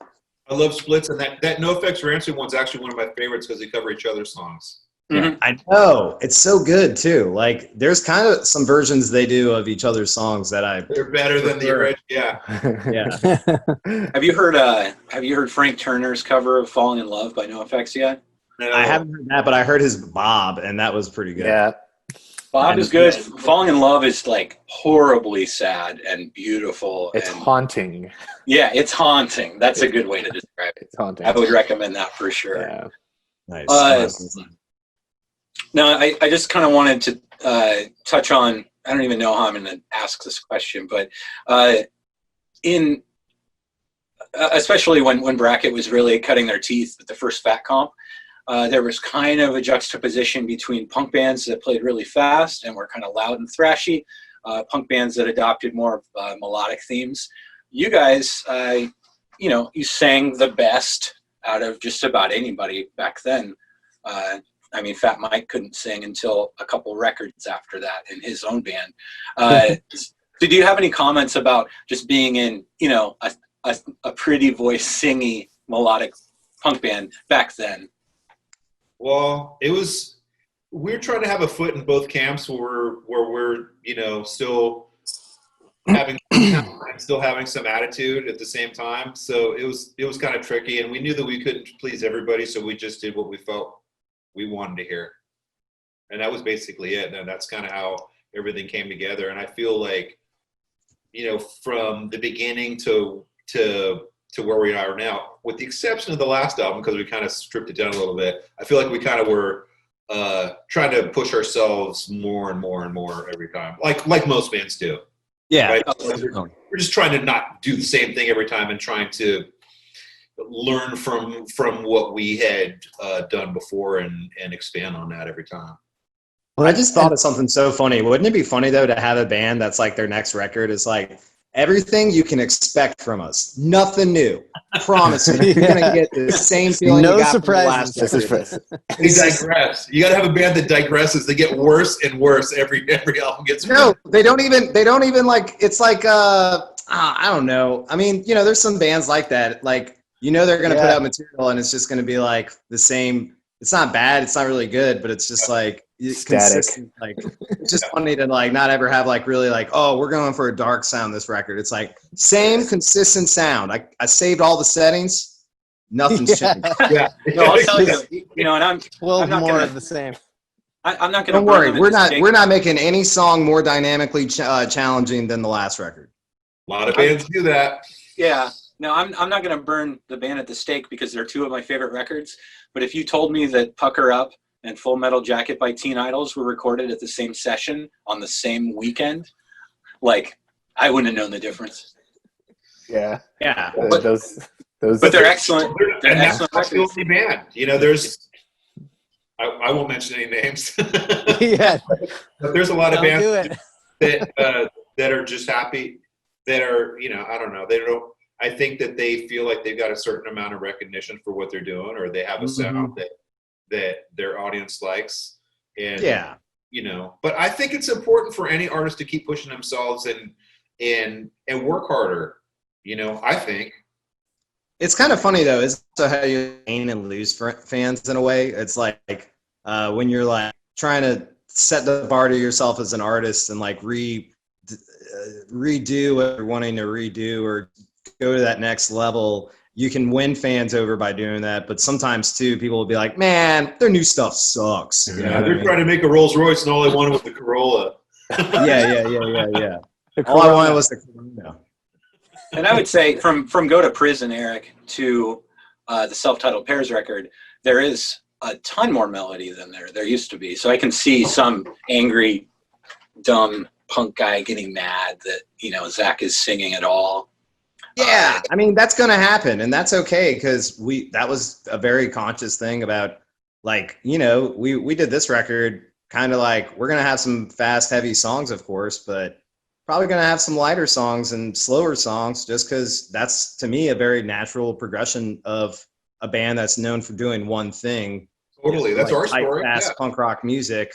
I love splits, and that No Effects Rancid one's actually one of my favorites because they cover each other's songs. Mm-hmm. I know, it's so good too. Like, there's kind of some versions they do of each other's songs that they're better than the original. Have you heard Frank Turner's cover of "Falling in Love" by No Effects yet? No. I haven't heard that, but I heard his Bob, and that was pretty good. Yeah, Bob is good. "Falling in Love" is like horribly sad and beautiful. It's haunting. Yeah, it's haunting. That's a good way to describe it. It's haunting. I would recommend that for sure. Yeah. Nice. No, I just kind of wanted to touch on, I don't even know how I'm going to ask this question, but especially when Bracket was really cutting their teeth with the first Fat Comp, there was kind of a juxtaposition between punk bands that played really fast and were kind of loud and thrashy, punk bands that adopted more melodic themes. You guys, you sang the best out of just about anybody back then. I mean, Fat Mike couldn't sing until a couple records after that in his own band. So do you have any comments about just being in, a pretty voice, singy, melodic punk band back then? Well, we're trying to have a foot in both camps where we're, still having still having some attitude at the same time. So it was kind of tricky, and we knew that we couldn't please everybody, so we just did what we felt we wanted to hear, and that was basically it. And that's kind of how everything came together. And I feel like, from the beginning to where we are now, with the exception of the last album, because we kind of stripped it down a little bit, I feel like we kind of were trying to push ourselves more and more and more every time, like most bands do. Yeah. Right? We're just trying to not do the same thing every time and trying to learn from what we had done before and expand on that every time. Well, I just thought of something so funny. Wouldn't it be funny, though, to have a band that's like their next record is like, everything you can expect from us. Nothing new. Promise you. You're going to get the same feeling you got surprises. from the last record. They digress. You got to have a band that digresses. They get worse and worse every album gets worse. No, they don't even like, it's like, I don't know. I mean, there's some bands like that. Like, they're going to put out material and it's just going to be like the same. It's not bad. It's not really good, but it's just like consistent. Like, it's just funny to like not ever have like really like, oh, we're going for a dark sound this record. It's like same consistent sound. I saved all the settings. Nothing's changed. Yeah. No, I'll tell you. And I'm 12 not more gonna, of the same. I'm not going to. Don't worry. We're not making any song more dynamically challenging than the last record. A lot of bands do that. Yeah. No, I'm not going to burn the band at the stake because they're two of my favorite records. But if you told me that Pucker Up and Full Metal Jacket by Teen Idols were recorded at the same session on the same weekend, like, I wouldn't have known the difference. Yeah. Yeah. But they're excellent. They're And excellent that's the records. only band. There's I won't mention any names. Yeah. But there's a lot of Don't do bands that are just happy, that are, I don't know. They don't. I think that they feel like they've got a certain amount of recognition for what they're doing, or they have a sound that their audience likes. And but I think it's important for any artist to keep pushing themselves and work harder. I think it's kind of funny though, is how you gain and lose fans in a way. It's like when you're like trying to set the bar to yourself as an artist and like redo what you're wanting to redo or go to that next level, you can win fans over by doing that. But sometimes too, people will be like, man, their new stuff sucks. They're trying to make a Rolls Royce and all they wanted was the Corolla. Yeah. All I wanted was the Corona. And I would say from Go to Prison, Erich, to the self-titled Pears record, there is a ton more melody than there used to be. So I can see some angry, dumb punk guy getting mad that, Zack is singing at all. Yeah, I mean, that's going to happen, and that's okay, because that was a very conscious thing about, like, we did this record kind of like, we're going to have some fast, heavy songs, of course, but probably going to have some lighter songs and slower songs, just because that's, to me, a very natural progression of a band that's known for doing one thing. Totally, that's like our story. Fast punk rock music.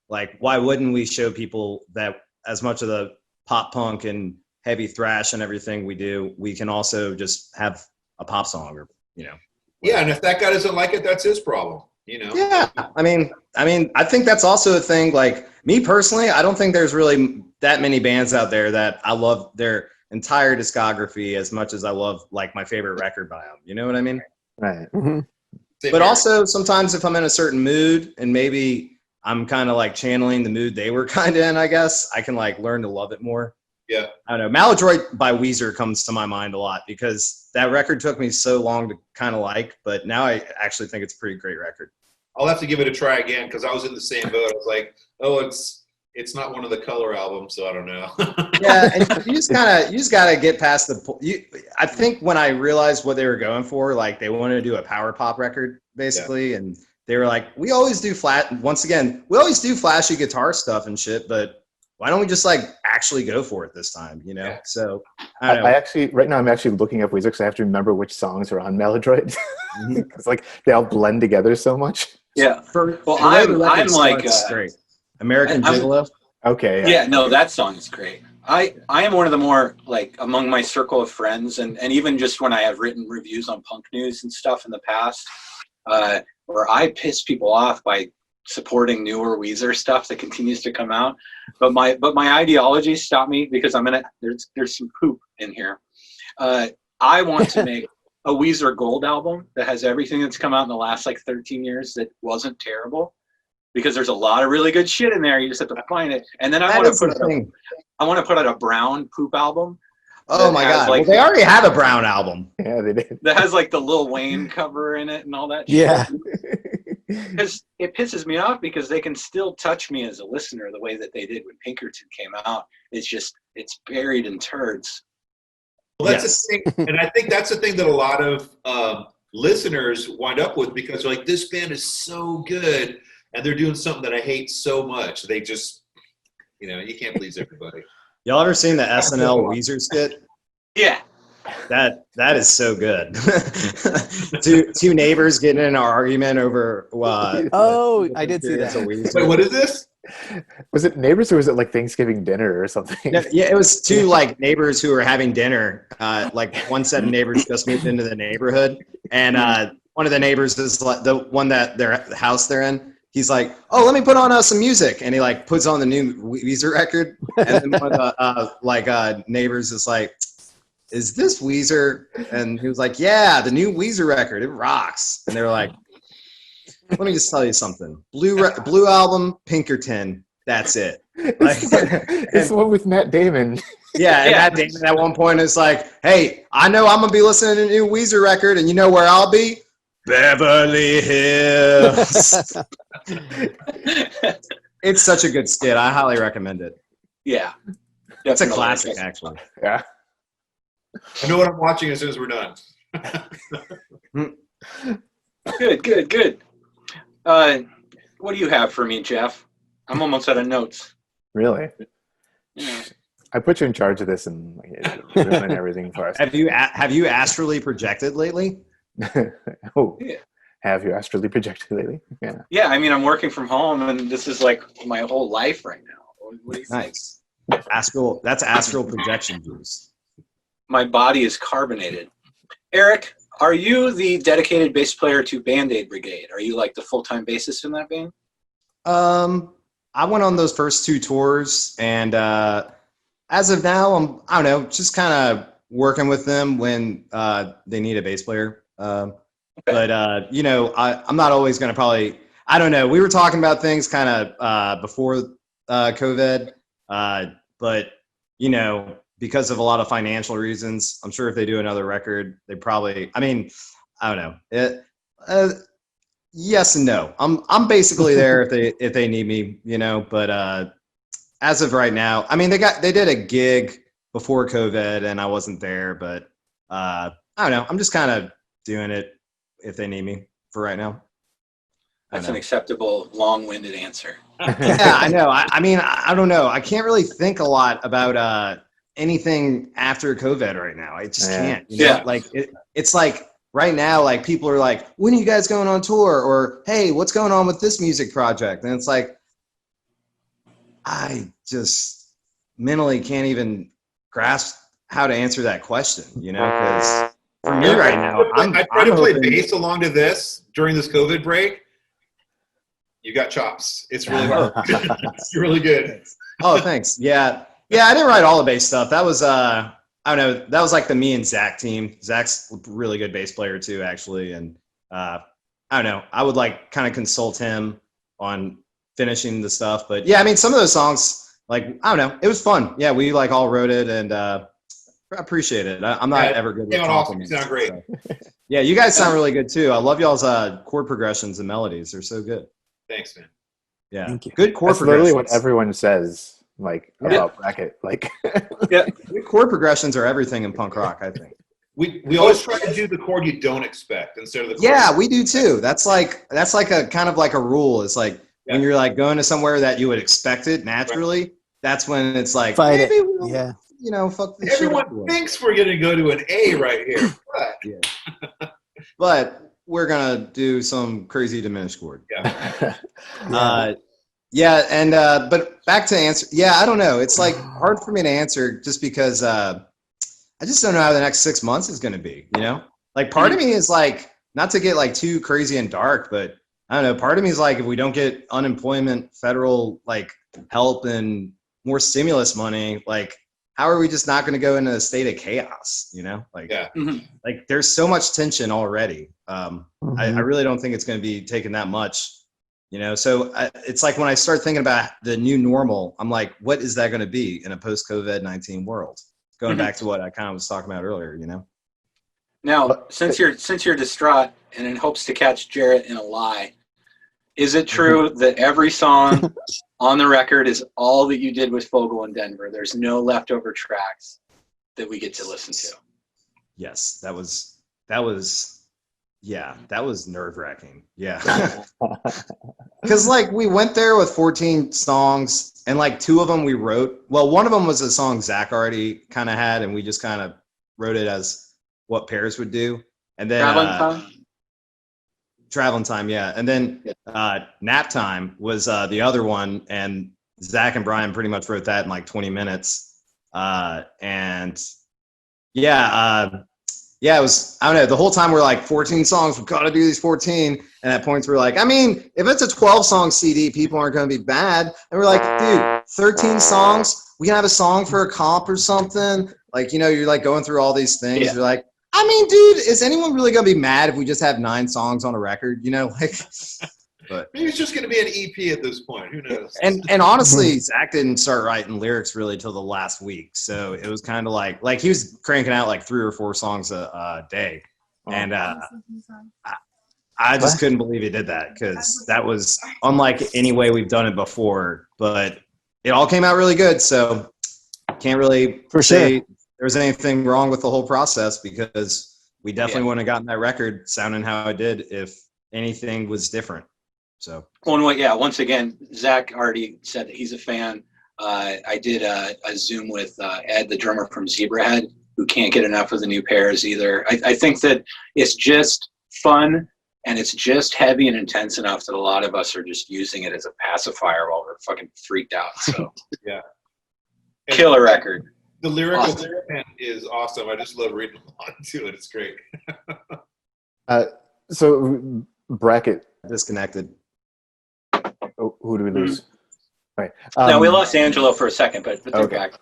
Like, why wouldn't we show people that as much of the pop punk and heavy thrash and everything we do, we can also just have a pop song, or Yeah, and if that guy doesn't like it, that's his problem. Yeah, I mean, I think that's also a thing. Like, me personally, I don't think there's really that many bands out there that I love their entire discography as much as I love like my favorite record by them. You know what I mean? Right. Mm-hmm. But also sometimes if I'm in a certain mood and maybe I'm kind of like channeling the mood they were kind of in, I guess I can like learn to love it more. Yeah. I don't know. Maladroit by Weezer comes to my mind a lot because that record took me so long to kind of like, but now I actually think it's a pretty great record. I'll have to give it a try again because I was in the same boat. I was like, oh, it's not one of the Color albums, so I don't know. Yeah, and you just gotta get past the. I think when I realized what they were going for, like they wanted to do a power pop record basically, and they were like, we always do flashy guitar stuff and shit, but why don't we just like actually go for it this time? Yeah. So I don't know. I actually right now I'm actually looking up Weezer because I have to remember which songs are on Maladroit because like they all blend together so much. Yeah. I'm like great. American I'm- Gigolo. Okay. Yeah, no, that song is great. I am one of the more, like, among my circle of friends, and even just when I have written reviews on punk news and stuff in the past, where I piss people off by supporting newer Weezer stuff that continues to come out. But my ideology stopped me because there's some poop in here. I want to make a Weezer Gold album that has everything that's come out in the last like 13 years that wasn't terrible, because there's a lot of really good shit in there. You just have to find it. And then I want to put out a brown poop album. Oh my God. Like, well, they already have a brown album. Yeah, they did. That has like the Lil Wayne cover in it and all that Yeah. shit. Because it pisses me off because they can still touch me as a listener the way that they did when Pinkerton came out. It's buried in turds. Well, that's the thing, and I think that's the thing that a lot of listeners wind up with, because they're like, this band is so good, and they're doing something that I hate so much. They just, you can't please everybody. Y'all ever seen the SNL Weezer skit? Yeah. That is so good. two neighbors getting in an argument over I did see that. Wait, what is this? Was it neighbors or was it like Thanksgiving dinner or something? No, yeah, it was two like neighbors who were having dinner. Like one set of neighbors just moved into the neighborhood, and one of the neighbors is like the one that their house they're in. He's like, "Oh, let me put on some music," and he like puts on the new Weezer record, and then one of the neighbors is like, "Is this Weezer?" And he was like, "Yeah, the new Weezer record, it rocks." And they were like, "Let me just tell you something. Blue album, Pinkerton, that's it." Like, it's the one with Matt Damon. Yeah, and Matt Damon at one point is like, "Hey, I know I'm gonna be listening to a new Weezer record, and you know where I'll be? Beverly Hills." It's such a good skit. I highly recommend it. Yeah. It's a classic, actually. Yeah. I know what I'm watching as soon as we're done. Good. What do you have for me, Jeff? I'm almost out of notes. Really? Yeah. I put you in charge of this and ruin everything for us. Have you astrally projected lately? Oh, Yeah. Have you astrally projected lately? Yeah. Yeah, I mean, I'm working from home, and this is like my whole life right now. What do you think? Nice. That's astral projection juice. My body is carbonated. Eric, are you the dedicated bass player to Band-Aid Brigade? Are you like the full-time bassist in that band? I went on those first two tours, and as of now, I don't know, just kind of working with them when they need a bass player. But I'm not always going to probably. I don't know. We were talking about things kind of before COVID, but because of a lot of financial reasons, I'm sure if they do another record, they probably. I mean, I don't know. Yes and no. I'm basically there if they need me, But as of right now, I mean, they did a gig before COVID, and I wasn't there. But I don't know. I'm just kind of doing it if they need me for right now. That's an acceptable, long-winded answer. Yeah, I know. I mean, I don't know. I can't really think a lot about anything after COVID right now. I just can't. Yeah. Like it's like right now, like people are like, "When are you guys going on tour?" Or, "Hey, what's going on with this music project?" And it's like, I just mentally can't even grasp how to answer that question. Because for me right now, I tried to play bass along to this during this COVID break. You got chops. It's really hard. It's really good. Oh, thanks. Yeah, I didn't write all the bass stuff. That was I don't know. That was like the me and Zack team. Zack's a really good bass player too, actually. And I don't know. I would like kind of consult him on finishing the stuff. But yeah, I mean, some of those songs, like, I don't know, it was fun. Yeah, we like all wrote it, and I appreciate it. I'm not ever good with compliments. You sound great. So. Yeah, you guys sound really good too. I love y'all's chord progressions and melodies. They're so good. Thanks, man. Yeah, Thank you. good chord That's progressions. literally what everyone says, like, about Bracket. Like, Yeah. Good chord progressions are everything in punk rock, I think. We always try to do the chord you don't expect instead of the chord. Yeah, we do too. That's like a kind of like a rule. It's like when you're like going to somewhere that you would expect it naturally, that's when it's like, Fight maybe it. we'll, Yeah. fuck this Everyone shit up. thinks we're going to go to an A right here. But But we're gonna do some crazy diminished chord. yeah. But back to answer. Yeah, I don't know. It's like hard for me to answer just because I just don't know how the next 6 months is gonna be. Like part of me is like, not to get like too crazy and dark, but I don't know. Part of me is like, if we don't get unemployment, federal like help and more stimulus money, like how are we just not going to go into a state of chaos? You know, like, Yeah. like there's so much tension already. I really don't think it's going to be taking that much. You know, so it's like when I start thinking about the new normal, I'm like, what is that going to be in a post-COVID-19 world? Going back to what I kind of was talking about earlier, you know. Now, since you're distraught and in hopes to catch Jarrett in a lie, is it true that every song on the record is all that you did with Fogel in Denver? There's no leftover tracks that we get to listen to. Yes, that was nerve-wracking. Yeah. Because like we went there with 14 songs and like 2 of them we wrote. Well, one of them was a song Zack already kind of had, and we just kind of wrote it as what Pears would do. And then Traveling Time, yeah. And then Nap Time was the other one, and Zack and Brian pretty much wrote that in like 20 minutes. And yeah, it was, I don't know, the whole time we're like 14 songs, we've got to do these 14. And at points we're like, I mean, if it's a 12-song CD, people aren't going to be bad. And we're like, dude, 13 songs, we can have a song for a comp or something. Like, you know, you're like going through all these things. Yeah. You're like, I mean, dude, is anyone really going to be mad if we just have 9 songs on a record? You know, like, but Maybe it's just going to be an EP at this point. Who knows? and honestly, Zack didn't start writing lyrics really till the last week, so it was kind of like he was cranking out like 3 or 4 songs a day, and I just couldn't believe he did that, because that was unlike any way we've done it before. But it all came out really good, so can't really say there was anything wrong with the whole process, because we definitely wouldn't have gotten that record sounding how it did if anything was different. So, once again, Zack already said that he's a fan. I did a Zoom with Ed, the drummer from Zebrahead, who can't get enough of the new Pears either. I think that it's just fun, and it's just heavy and intense enough that a lot of us are just using it as a pacifier while we're fucking freaked out. So, Yeah. killer record. The lyrical content is awesome. I just love reading along to it. It's great. So, Bracket. disconnected. Oh, who do we lose? Right. No, we lost Angelo for a second, but they're back.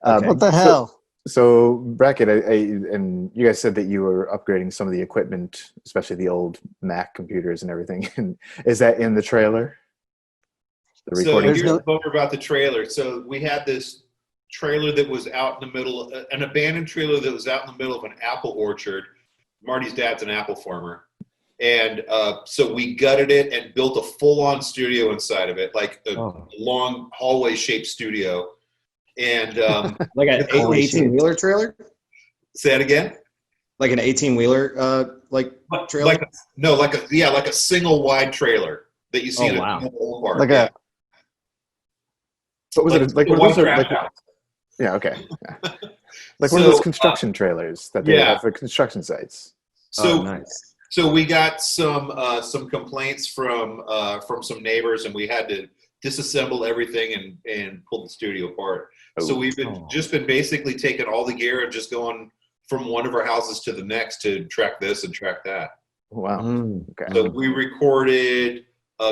What the hell? So Bracket, and you guys said that you were upgrading some of the equipment, especially the old Mac computers and everything. And is that in the trailer? The So recording? here's the bummer about the trailer. So we had this trailer that was out in the middle, an abandoned trailer that was out in the middle of an apple orchard. Marty's dad's an apple farmer. And so we gutted it and built a full-on studio inside of it, like a long hallway-shaped studio. And Like an 18-wheeler trailer? say that again? Like an 18-wheeler trailer? Like a single-wide trailer that you see in a whole park. Like a. What was it? Like a what was white it? Like, trash house. yeah. Okay. Yeah. Like one of those construction trailers that they have for construction sites. So nice. So we got some complaints from some neighbors, and we had to disassemble everything and pull the studio apart. Oh. So we've just been basically taking all the gear and just going from one of our houses to the next to track this and track that. Wow. Okay. So we recorded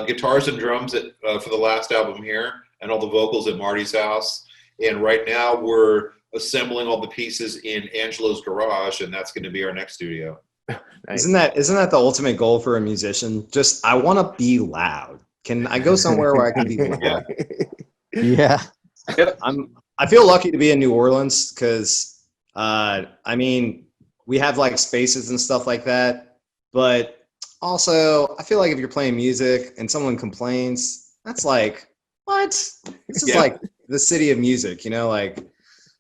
guitars and drums for the last album here, and all the vocals at Marty's house. And right now we're assembling all the pieces in Angelo's garage, and that's going to be our next studio. Nice. Isn't that the ultimate goal for a musician? Just, I want to be loud. Can I go somewhere where I can be loud? Yeah. I feel lucky to be in New Orleans, because I mean, we have like spaces and stuff like that, but also I feel like if you're playing music and someone complains, that's like, what? This is like the city of music, you know, like,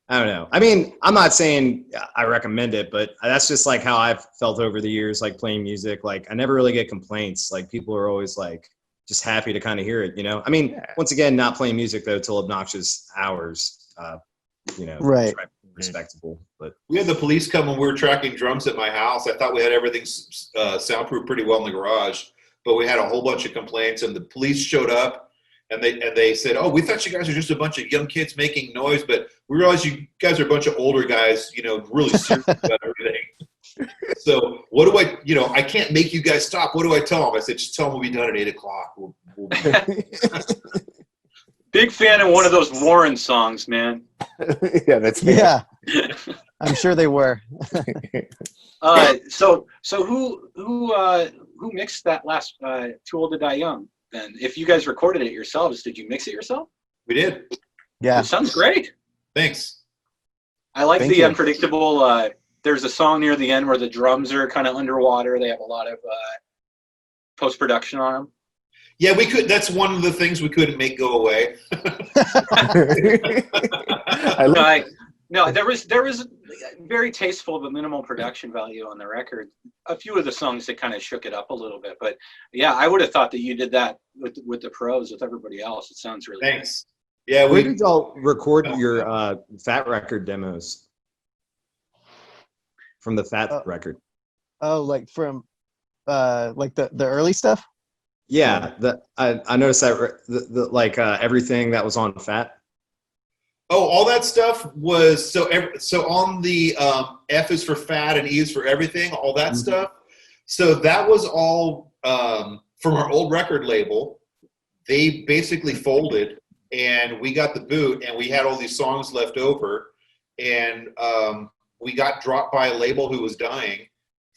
I don't know. I mean, I'm not saying I recommend it, but that's just like how I've felt over the years, like playing music. Like I never really get complaints. Like people are always like just happy to kind of hear it, you know? I mean, once again, not playing music though till obnoxious hours, you know, right. Respectable. But we had the police come when we were tracking drums at my house. I thought we had everything soundproof pretty well in the garage, but we had a whole bunch of complaints, and the police showed up. And they said, "Oh, we thought you guys are just a bunch of young kids making noise, but we realized you guys are a bunch of older guys, you know, really serious about everything." So what do I, I can't make you guys stop. What do I tell them? I said, just tell them we'll be done at 8 o'clock. We'll be Big fan of one of those Warren songs, man. Yeah, that's me. Yeah, I'm sure they were. So who mixed that last Too Old to Die Young? Then, if you guys recorded it yourselves, did you mix it yourself? We did. Yeah. It sounds great. Thanks. I like Thank the you. unpredictable. There's a song near the end where the drums are kind of underwater. They have a lot of post production on them. Yeah, we could. That's one of the things we couldn't make go away. No, there was very tasteful but minimal production value on the record. A few of the songs that kind of shook it up a little bit, but yeah, I would have thought that you did that with the pros with everybody else. It sounds really Thanks. Yeah, Where did y'all record your Fat Record demos? From the Fat record? Oh, like from like the early stuff? Yeah, I noticed that the like everything that was on Fat. Oh, all that stuff was so on the F is for fat and E is for everything, all that stuff. So that was all from our old record label. They basically folded, and we got the boot, and we had all these songs left over, and we got dropped by a label who was dying.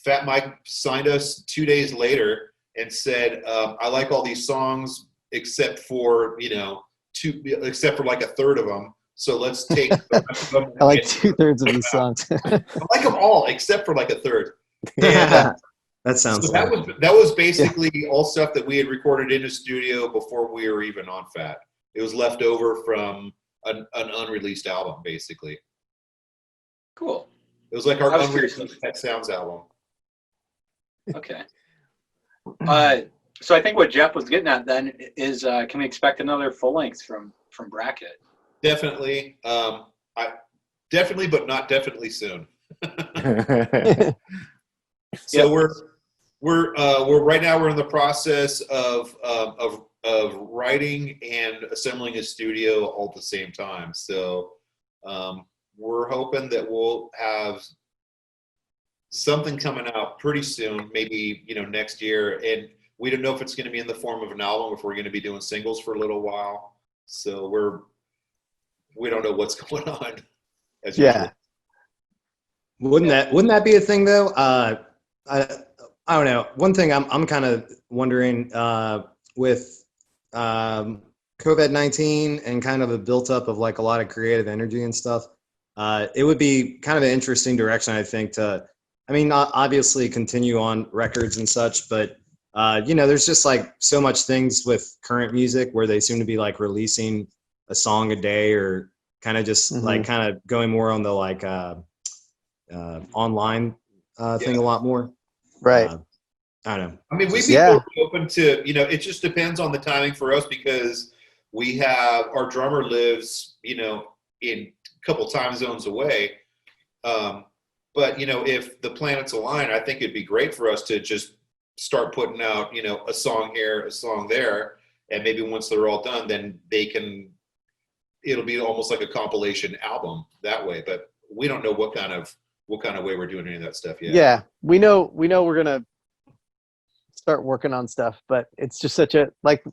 Fat Mike signed us 2 days later and said, "I like all these songs except for except for like a third of them. So let's take the rest of them." I like 2/3 of these songs. I like them all except for like a third. Yeah, that sounds. So that was basically all stuff that we had recorded in the studio before we were even on Fat. It was left over from an unreleased album, basically. cool. It was like our I was curious. unreleased Pet Sounds album. Okay. So I think what Jeff was getting at then is, can we expect another full length from Bracket? Definitely. Definitely, but not definitely soon. So we're right now we're in the process of writing and assembling a studio all at the same time. So we're hoping that we'll have something coming out pretty soon, maybe next year. And we don't know if it's going to be in the form of an album, if we're going to be doing singles for a little while. So we don't know what's going on. As usual. Wouldn't that be a thing though? I don't know. One thing I'm kind of wondering with COVID-19 and kind of a built up of like a lot of creative energy and stuff. It would be kind of an interesting direction, I think, not obviously continue on records and such, but there's just like so much things with current music where they seem to be like releasing a song a day or kind of just like kind of going more on the like online thing a lot more. Right. I don't know. I mean, we'd be totally open to, it just depends on the timing for us because we have, our drummer lives, in a couple time zones away. But, if the planets align, I think it'd be great for us to just start putting out, a song here, a song there. And maybe once they're all done, then it'll be almost like a compilation album that way. But we don't know what kind of way we're doing any of that stuff yet. Yeah, we know we're gonna start working on stuff, but it's just such a like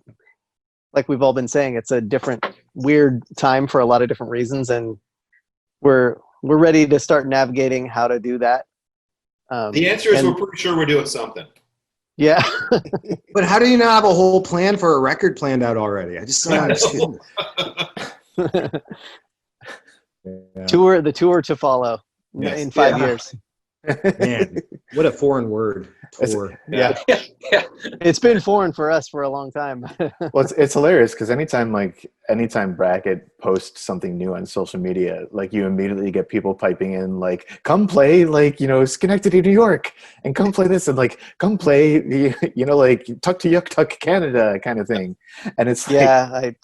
we've all been saying, it's a different, weird time for a lot of different reasons, and we're ready to start navigating how to do that. The answer is we're pretty sure we're doing something. Yeah. But how do you not have a whole plan for a record planned out already? I just don't understand. The tour to follow in 5 years. Man, what a foreign word. Tour. Yeah. It's been foreign for us for a long time. Well, it's hilarious because anytime Bracket posts something new on social media, like you immediately get people piping in like, come play like, Schenectady, New York, and come play this, and like, come play like Tuck to Yuck Tuck, Canada kind of thing. And it's like,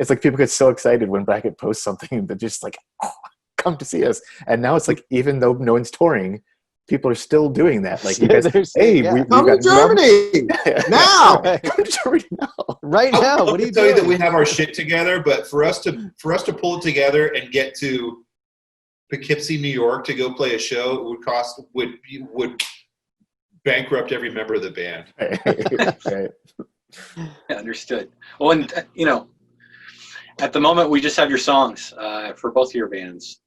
it's like people get so excited when Bracket posts something that just like, oh, come to see us. And now it's like, even though no one's touring, people are still doing that. Like, you guys, hey, we come to Germany now. Come to Germany now. Right now. What are you tell doing? you that we have our shit together, but for us to pull it together and get to Poughkeepsie, New York, to go play a show, it would bankrupt every member of the band. Right. Yeah, understood. Well, and at the moment we just have your songs for both of your bands,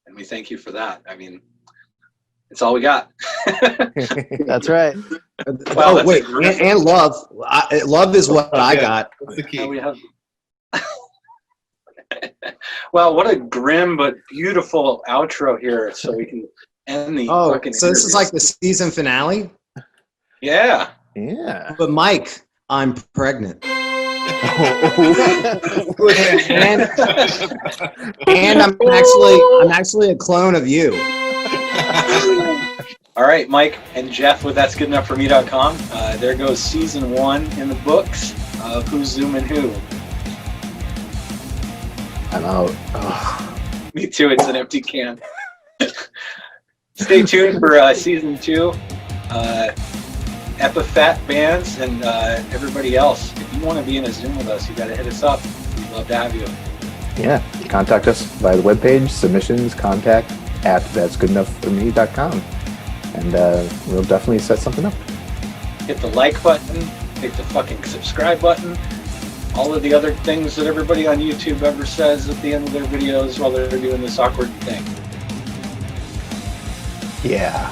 and we thank you for that. I mean, it's all we got. That's right. Wow, that's wait, great. and love. Love is what I Yeah. got. That's the Now key. we have. Wow, what a grim but beautiful outro here, so we can end the Oh, fucking so this is interview. like the season finale. Yeah. Yeah. But Mike, I'm pregnant, and I'm actually a clone of you. All right, Mike and Jeff with That's Good Enough For Me.com. There goes season 1 in the books of Who's Zooming Who. I'm out. Oh. Me too, it's an empty can. Stay tuned for season 2. Epiphat bands and everybody else. If you want to be in a Zoom with us, you got to hit us up. We'd love to have you. Yeah. Contact us via the webpage, submissions, contact at that'sgoodenougghforme.com. And we'll definitely set something up. Hit the like button, hit the fucking subscribe button, all of the other things that everybody on YouTube ever says at the end of their videos while they're doing this awkward thing. Yeah.